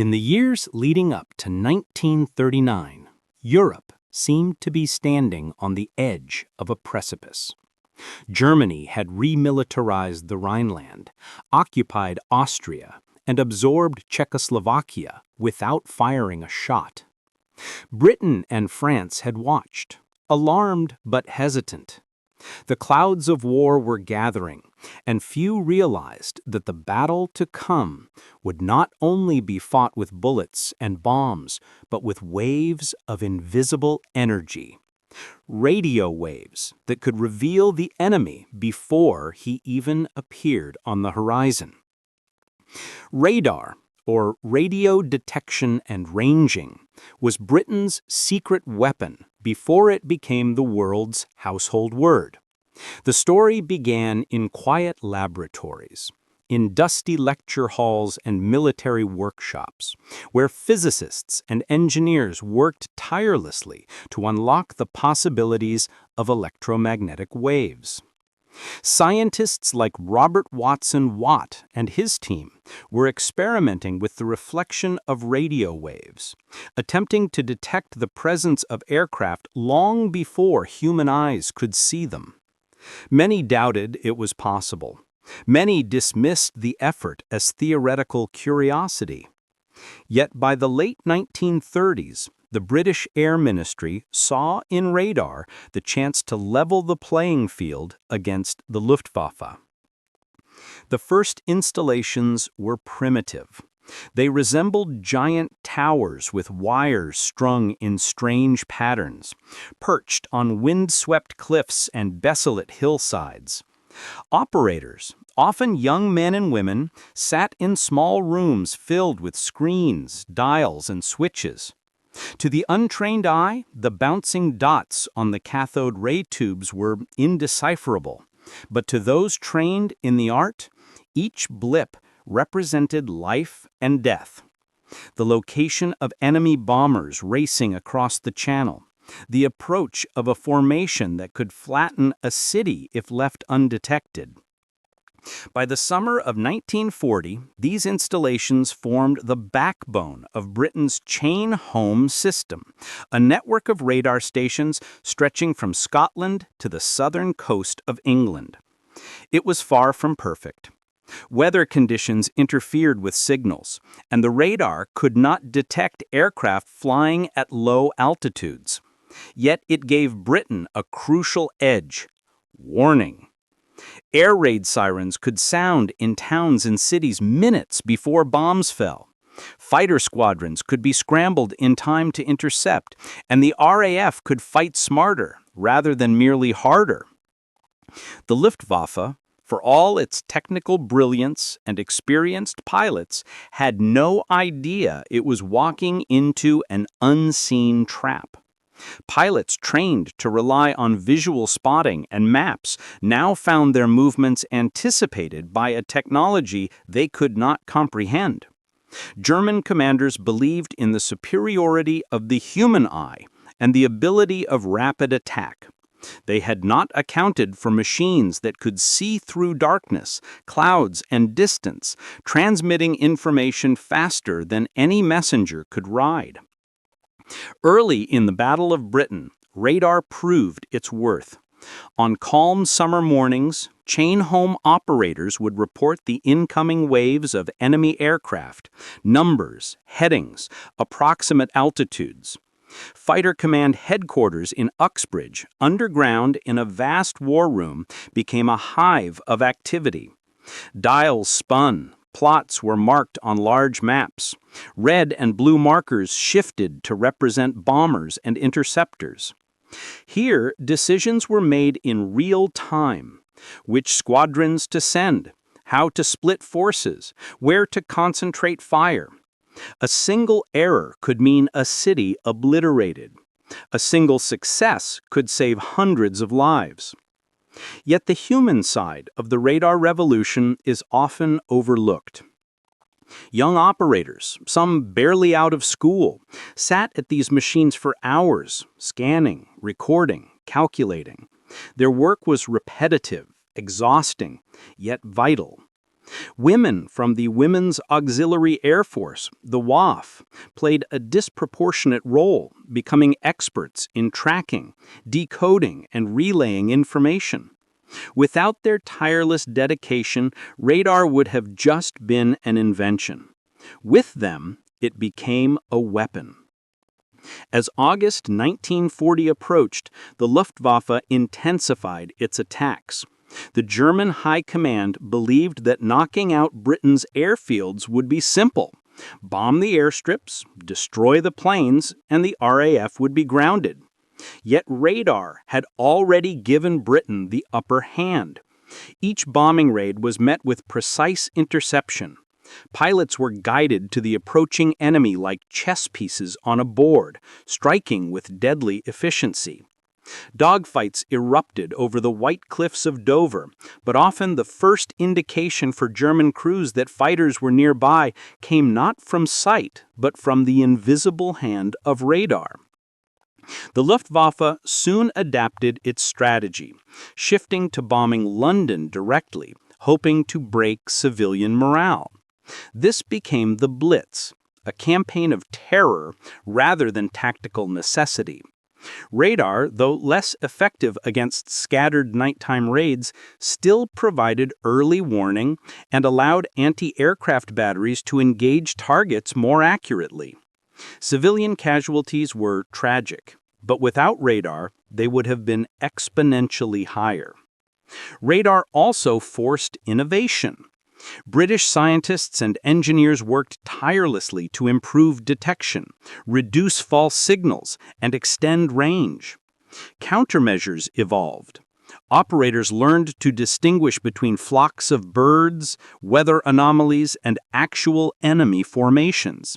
In the years leading up to 1939, Europe seemed to be standing on the edge of a precipice. Germany had remilitarized the Rhineland, occupied Austria, and absorbed Czechoslovakia without firing a shot. Britain and France had watched, alarmed but hesitant. The clouds of war were gathering, and few realized that the battle to come would not only be fought with bullets and bombs, but with waves of invisible energy. Radio waves that could reveal the enemy before he even appeared on the horizon. Radar, or radio detection and ranging, was Britain's secret weapon before it became the world's household word. The story began in quiet laboratories, in dusty lecture halls and military workshops, where physicists and engineers worked tirelessly to unlock the possibilities of electromagnetic waves. Scientists like Robert Watson Watt and his team were experimenting with the reflection of radio waves, attempting to detect the presence of aircraft long before human eyes could see them. Many doubted it was possible. Many dismissed the effort as theoretical curiosity. Yet by the late 1930s, the British Air Ministry saw in radar the chance to level the playing field against the Luftwaffe. The first installations were primitive. They resembled giant towers with wires strung in strange patterns, perched on wind-swept cliffs and desolate hillsides. Operators, often young men and women, sat in small rooms filled with screens, dials, and switches. To the untrained eye, the bouncing dots on the cathode ray tubes were indecipherable, but to those trained in the art, each blip represented life and death. The location of enemy bombers racing across the channel, the approach of a formation that could flatten a city if left undetected. By the summer of 1940, these installations formed the backbone of Britain's chain home system, a network of radar stations stretching from Scotland to the southern coast of England. It was far from perfect. Weather conditions interfered with signals, and the radar could not detect aircraft flying at low altitudes. Yet it gave Britain a crucial edge: warning. Air raid sirens could sound in towns and cities minutes before bombs fell. Fighter squadrons could be scrambled in time to intercept, and the RAF could fight smarter rather than merely harder. The Luftwaffe, for all its technical brilliance and experienced pilots, had no idea it was walking into an unseen trap. Pilots trained to rely on visual spotting and maps now found their movements anticipated by a technology they could not comprehend. German commanders believed in the superiority of the human eye and the ability of rapid attack. They had not accounted for machines that could see through darkness, clouds, and distance, transmitting information faster than any messenger could ride. Early in the Battle of Britain, radar proved its worth. On calm summer mornings, chain-home operators would report the incoming waves of enemy aircraft, numbers, headings, approximate altitudes. Fighter Command headquarters in Uxbridge, underground in a vast war room, became a hive of activity. Dials spun. Plots were marked on large maps. Red and blue markers shifted to represent bombers and interceptors. Here, decisions were made in real time: which squadrons to send, how to split forces, where to concentrate fire. A single error could mean a city obliterated. A single success could save hundreds of lives. Yet the human side of the radar revolution is often overlooked. Young operators, some barely out of school, sat at these machines for hours, scanning, recording, calculating. Their work was repetitive, exhausting, yet vital. Women from the Women's Auxiliary Air Force, the WAF, played a disproportionate role, becoming experts in tracking, decoding, and relaying information. Without their tireless dedication, radar would have just been an invention. With them, it became a weapon. As August 1940 approached, the Luftwaffe intensified its attacks. The German High Command believed that knocking out Britain's airfields would be simple. Bomb the airstrips, destroy the planes, and the RAF would be grounded. Yet radar had already given Britain the upper hand. Each bombing raid was met with precise interception. Pilots were guided to the approaching enemy like chess pieces on a board, striking with deadly efficiency. Dogfights erupted over the white cliffs of Dover, but often the first indication for German crews that fighters were nearby came not from sight, but from the invisible hand of radar. The Luftwaffe soon adapted its strategy, shifting to bombing London directly, hoping to break civilian morale. This became the Blitz, a campaign of terror rather than tactical necessity. Radar, though less effective against scattered nighttime raids, still provided early warning and allowed anti-aircraft batteries to engage targets more accurately. Civilian casualties were tragic, but without radar, they would have been exponentially higher. Radar also forced innovation. British scientists and engineers worked tirelessly to improve detection, reduce false signals, and extend range. Countermeasures evolved. Operators learned to distinguish between flocks of birds, weather anomalies, and actual enemy formations.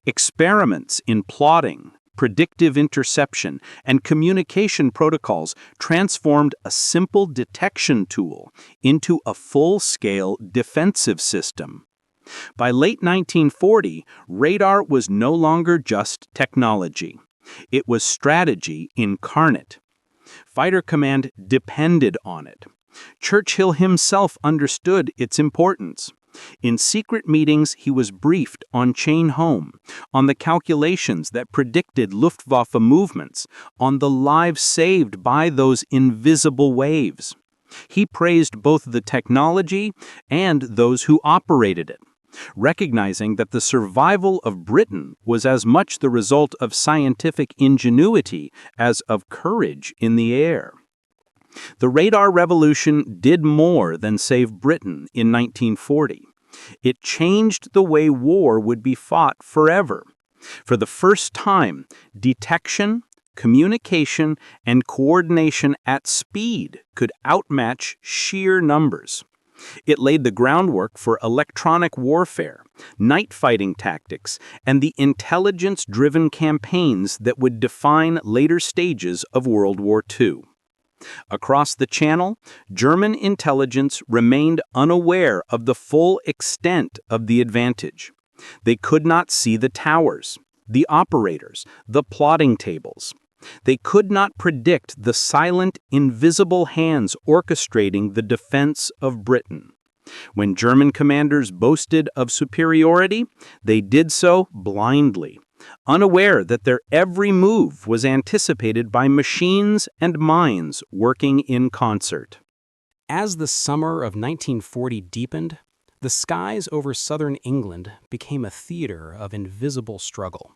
Experiments in plotting, predictive interception, and communication protocols transformed a simple detection tool into a full-scale defensive system. By late 1940, radar was no longer just technology. It was strategy incarnate. Fighter command depended on it. Churchill himself understood its importance. In secret meetings, he was briefed on chain home, on the calculations that predicted Luftwaffe movements, on the lives saved by those invisible waves. He praised both the technology and those who operated it, recognizing that the survival of Britain was as much the result of scientific ingenuity as of courage in the air. The radar revolution did more than save Britain in 1940. It changed the way war would be fought forever. For the first time, detection, communication, and coordination at speed could outmatch sheer numbers. It laid the groundwork for electronic warfare, night fighting tactics, and the intelligence-driven campaigns that would define later stages of World War II. Across the Channel, German intelligence remained unaware of the full extent of the advantage. They could not see the towers, the operators, the plotting tables. They could not predict the silent, invisible hands orchestrating the defense of Britain. When German commanders boasted of superiority, they did so blindly, unaware that their every move was anticipated by machines and minds working in concert. As the summer of 1940 deepened, the skies over southern England became a theater of invisible struggle.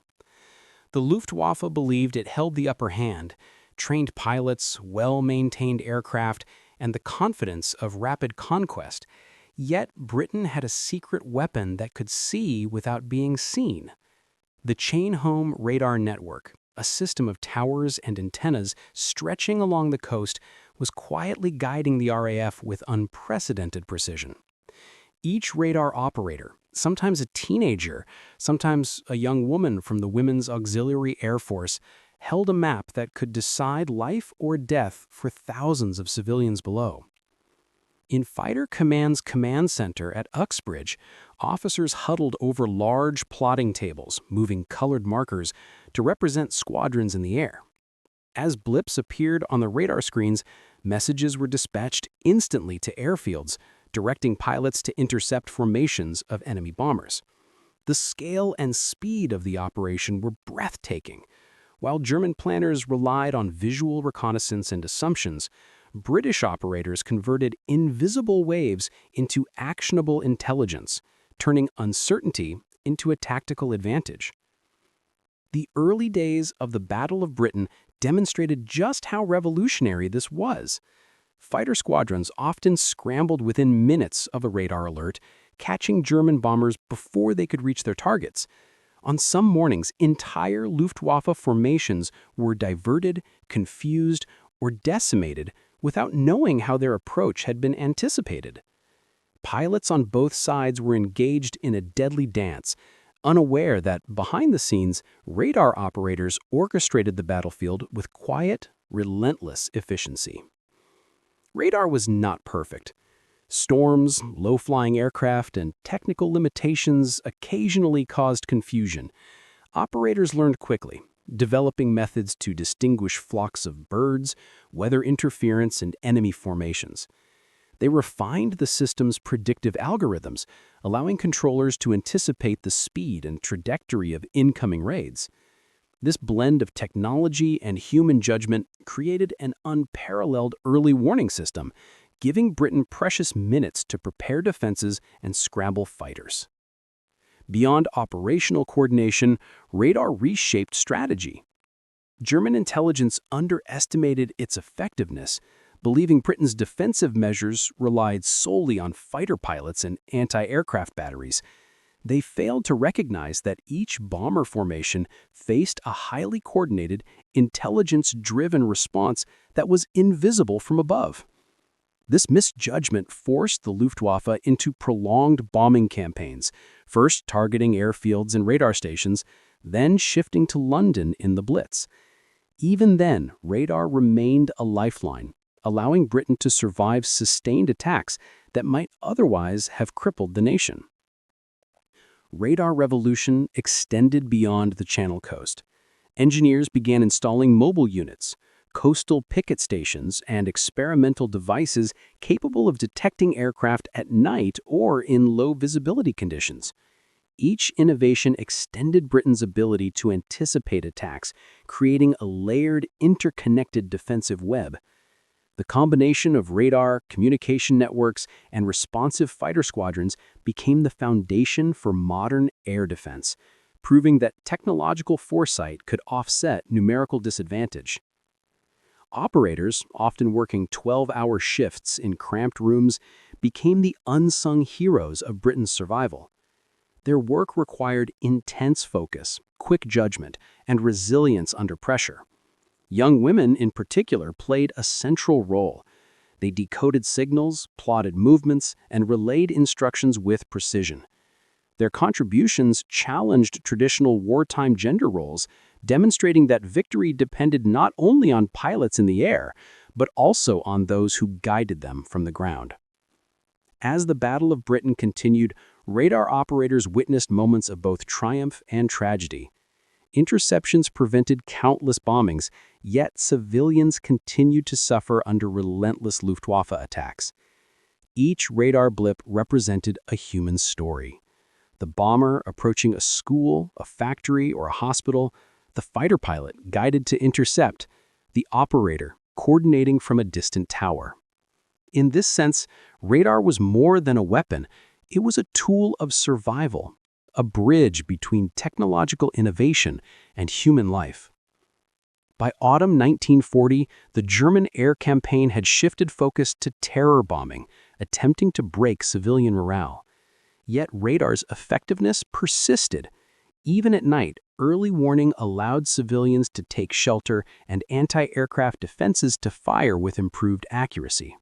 The Luftwaffe believed it held the upper hand, trained pilots, well-maintained aircraft, and the confidence of rapid conquest. Yet Britain had a secret weapon that could see without being seen. The chain-home radar network, a system of towers and antennas stretching along the coast, was quietly guiding the RAF with unprecedented precision. Each radar operator, sometimes a teenager, sometimes a young woman from the Women's Auxiliary Air Force, held a map that could decide life or death for thousands of civilians below. In Fighter Command's command center at Uxbridge, officers huddled over large plotting tables, moving colored markers to represent squadrons in the air. As blips appeared on the radar screens, messages were dispatched instantly to airfields, directing pilots to intercept formations of enemy bombers. The scale and speed of the operation were breathtaking. While German planners relied on visual reconnaissance and assumptions, British operators converted invisible waves into actionable intelligence, turning uncertainty into a tactical advantage. The early days of the Battle of Britain demonstrated just how revolutionary this was. Fighter squadrons often scrambled within minutes of a radar alert, catching German bombers before they could reach their targets. On some mornings, entire Luftwaffe formations were diverted, confused, or decimated without knowing how their approach had been anticipated. Pilots on both sides were engaged in a deadly dance, unaware that, behind the scenes, radar operators orchestrated the battlefield with quiet, relentless efficiency. Radar was not perfect. Storms, low-flying aircraft, and technical limitations occasionally caused confusion. Operators learned quickly, developing methods to distinguish flocks of birds, weather interference, and enemy formations. They refined the system's predictive algorithms, allowing controllers to anticipate the speed and trajectory of incoming raids. This blend of technology and human judgment created an unparalleled early warning system, giving Britain precious minutes to prepare defenses and scramble fighters. Beyond operational coordination, radar reshaped strategy. German intelligence underestimated its effectiveness, believing Britain's defensive measures relied solely on fighter pilots and anti-aircraft batteries. They failed to recognize that each bomber formation faced a highly coordinated, intelligence-driven response that was invisible from above. This misjudgment forced the Luftwaffe into prolonged bombing campaigns, first targeting airfields and radar stations, then shifting to London in the Blitz. Even then, radar remained a lifeline, allowing Britain to survive sustained attacks that might otherwise have crippled the nation. Radar revolution extended beyond the Channel coast. Engineers began installing mobile units, coastal picket stations, and experimental devices capable of detecting aircraft at night or in low visibility conditions. Each innovation extended Britain's ability to anticipate attacks, creating a layered, interconnected defensive web. The combination of radar, communication networks, and responsive fighter squadrons became the foundation for modern air defense, proving that technological foresight could offset numerical disadvantage. Operators, often working 12-hour shifts in cramped rooms, became the unsung heroes of Britain's survival. Their work required intense focus, quick judgment, and resilience under pressure. Young women, in particular, played a central role. They decoded signals, plotted movements, and relayed instructions with precision. Their contributions challenged traditional wartime gender roles, demonstrating that victory depended not only on pilots in the air, but also on those who guided them from the ground. As the Battle of Britain continued, radar operators witnessed moments of both triumph and tragedy. Interceptions prevented countless bombings, yet civilians continued to suffer under relentless Luftwaffe attacks. Each radar blip represented a human story. The bomber approaching a school, a factory, or a hospital, the fighter pilot guided to intercept, the operator coordinating from a distant tower. In this sense, radar was more than a weapon. It was a tool of survival, a bridge between technological innovation and human life. By autumn 1940, the German air campaign had shifted focus to terror bombing, attempting to break civilian morale. Yet radar's effectiveness persisted. Even at night, early warning allowed civilians to take shelter and anti-aircraft defenses to fire with improved accuracy.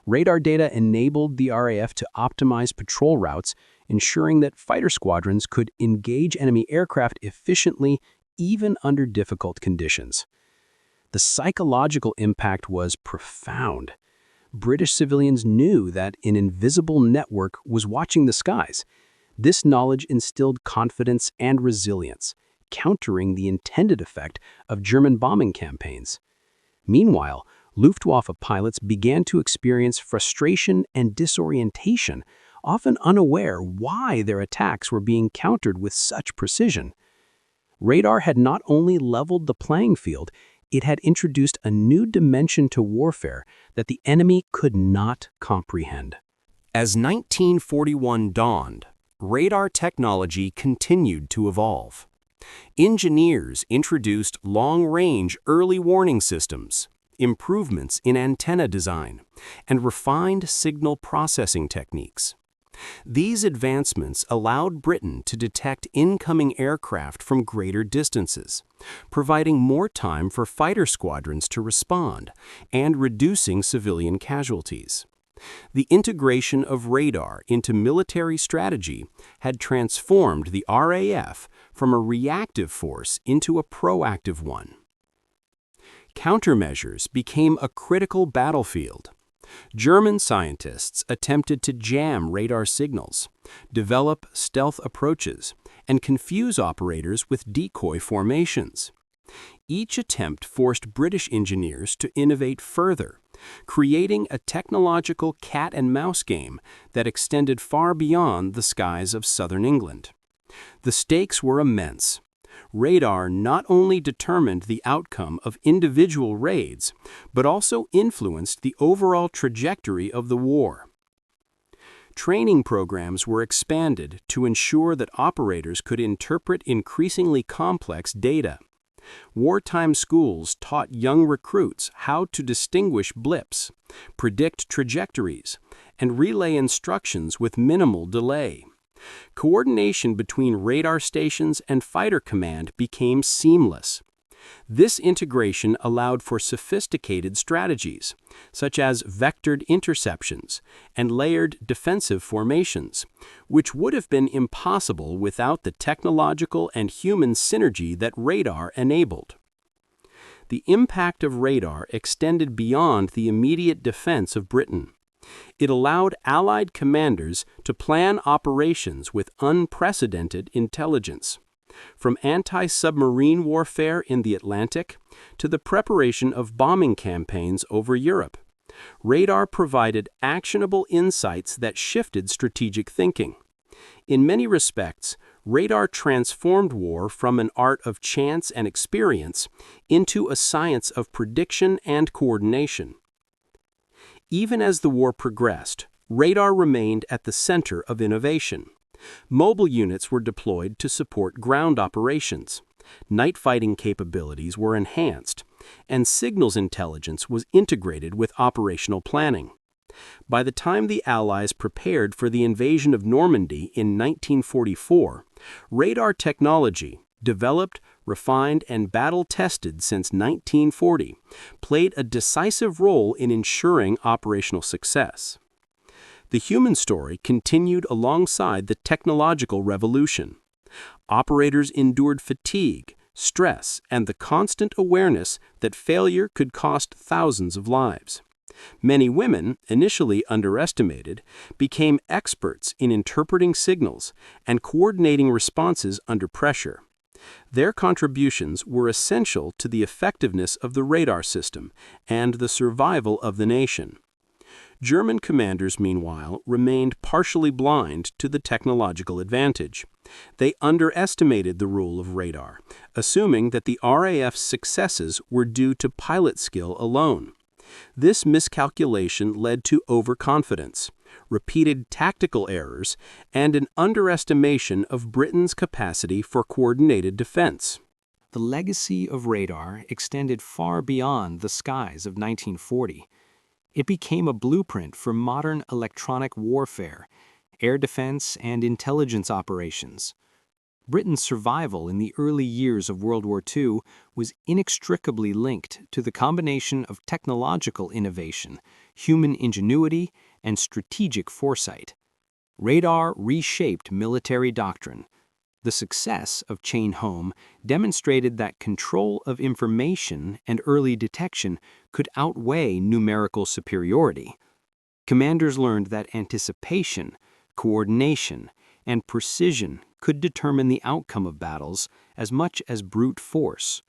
Radar data enabled the RAF to optimize patrol routes, ensuring that fighter squadrons could engage enemy aircraft efficiently even under difficult conditions. The psychological impact was profound. British civilians knew that an invisible network was watching the skies. This knowledge instilled confidence and resilience, countering the intended effect of German bombing campaigns. Meanwhile, Luftwaffe pilots began to experience frustration and disorientation, often unaware why their attacks were being countered with such precision. Radar had not only leveled the playing field, it had introduced a new dimension to warfare that the enemy could not comprehend. As 1941 dawned, radar technology continued to evolve. Engineers introduced long-range early warning systems, improvements in antenna design, and refined signal processing techniques. These advancements allowed Britain to detect incoming aircraft from greater distances, providing more time for fighter squadrons to respond and reducing civilian casualties. The integration of radar into military strategy had transformed the RAF from a reactive force into a proactive one. Countermeasures became a critical battlefield. German scientists attempted to jam radar signals, develop stealth approaches, and confuse operators with decoy formations. Each attempt forced British engineers to innovate further, creating a technological cat-and-mouse game that extended far beyond the skies of southern England. The stakes were immense. Radar not only determined the outcome of individual raids, but also influenced the overall trajectory of the war. Training programs were expanded to ensure that operators could interpret increasingly complex data. Wartime schools taught young recruits how to distinguish blips, predict trajectories, and relay instructions with minimal delay. Coordination between radar stations and fighter command became seamless. This integration allowed for sophisticated strategies, such as vectored interceptions and layered defensive formations, which would have been impossible without the technological and human synergy that radar enabled. The impact of radar extended beyond the immediate defense of Britain. It allowed Allied commanders to plan operations with unprecedented intelligence, from anti-submarine warfare in the Atlantic to the preparation of bombing campaigns over Europe. Radar provided actionable insights that shifted strategic thinking. In many respects, radar transformed war from an art of chance and experience into a science of prediction and coordination. Even as the war progressed, radar remained at the center of innovation. Mobile units were deployed to support ground operations. Night fighting capabilities were enhanced, and signals intelligence was integrated with operational planning. By the time the Allies prepared for the invasion of Normandy in 1944, radar technology, developed, refined, and battle-tested since 1940, played a decisive role in ensuring operational success. The human story continued alongside the technological revolution. Operators endured fatigue, stress, and the constant awareness that failure could cost thousands of lives. Many women, initially underestimated, became experts in interpreting signals and coordinating responses under pressure. Their contributions were essential to the effectiveness of the radar system and the survival of the nation. German commanders, meanwhile, remained partially blind to the technological advantage. They underestimated the role of radar, assuming that the RAF's successes were due to pilot skill alone. This miscalculation led to overconfidence, repeated tactical errors, and an underestimation of Britain's capacity for coordinated defense. The legacy of radar extended far beyond the skies of 1940. It became a blueprint for modern electronic warfare, air defense, and intelligence operations. Britain's survival in the early years of World War II was inextricably linked to the combination of technological innovation, human ingenuity, and strategic foresight. Radar reshaped military doctrine. The success of Chain Home demonstrated that control of information and early detection could outweigh numerical superiority. Commanders learned that anticipation, coordination, and precision could determine the outcome of battles as much as brute force.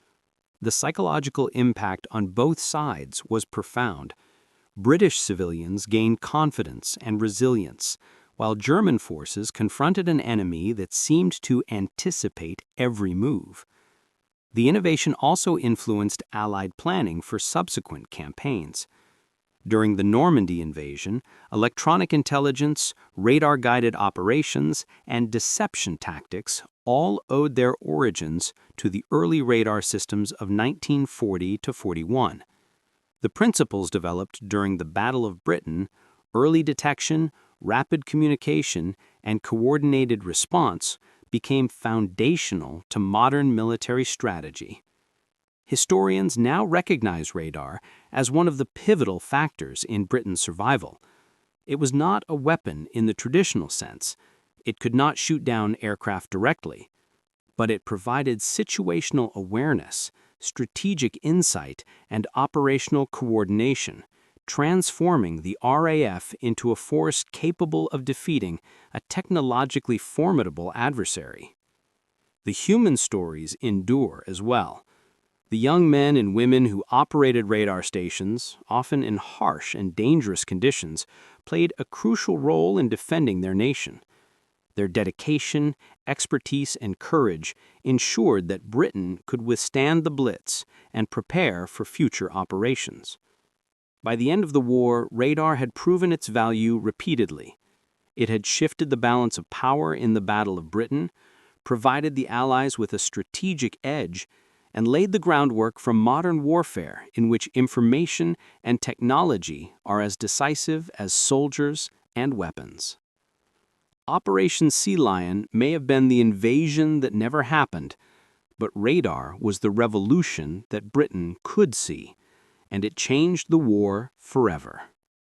The psychological impact on both sides was profound. British civilians gained confidence and resilience, while German forces confronted an enemy that seemed to anticipate every move. The innovation also influenced Allied planning for subsequent campaigns. During the Normandy invasion, electronic intelligence, radar-guided operations, and deception tactics all owed their origins to the early radar systems of 1940 to 41. The principles developed during the Battle of Britain, early detection, rapid communication, and coordinated response, became foundational to modern military strategy. Historians now recognize radar as one of the pivotal factors in Britain's survival. It was not a weapon in the traditional sense. It could not shoot down aircraft directly, but it provided situational awareness, strategic insight, and operational coordination, transforming the RAF into a force capable of defeating a technologically formidable adversary. The human stories endure as well. The young men and women who operated radar stations, often in harsh and dangerous conditions, played a crucial role in defending their nation. Their dedication, expertise, and courage ensured that Britain could withstand the Blitz and prepare for future operations. By the end of the war, radar had proven its value repeatedly. It had shifted the balance of power in the Battle of Britain, provided the Allies with a strategic edge, and laid the groundwork for modern warfare in which information and technology are as decisive as soldiers and weapons. Operation Sea Lion may have been the invasion that never happened, but radar was the revolution that Britain could see, and it changed the war forever.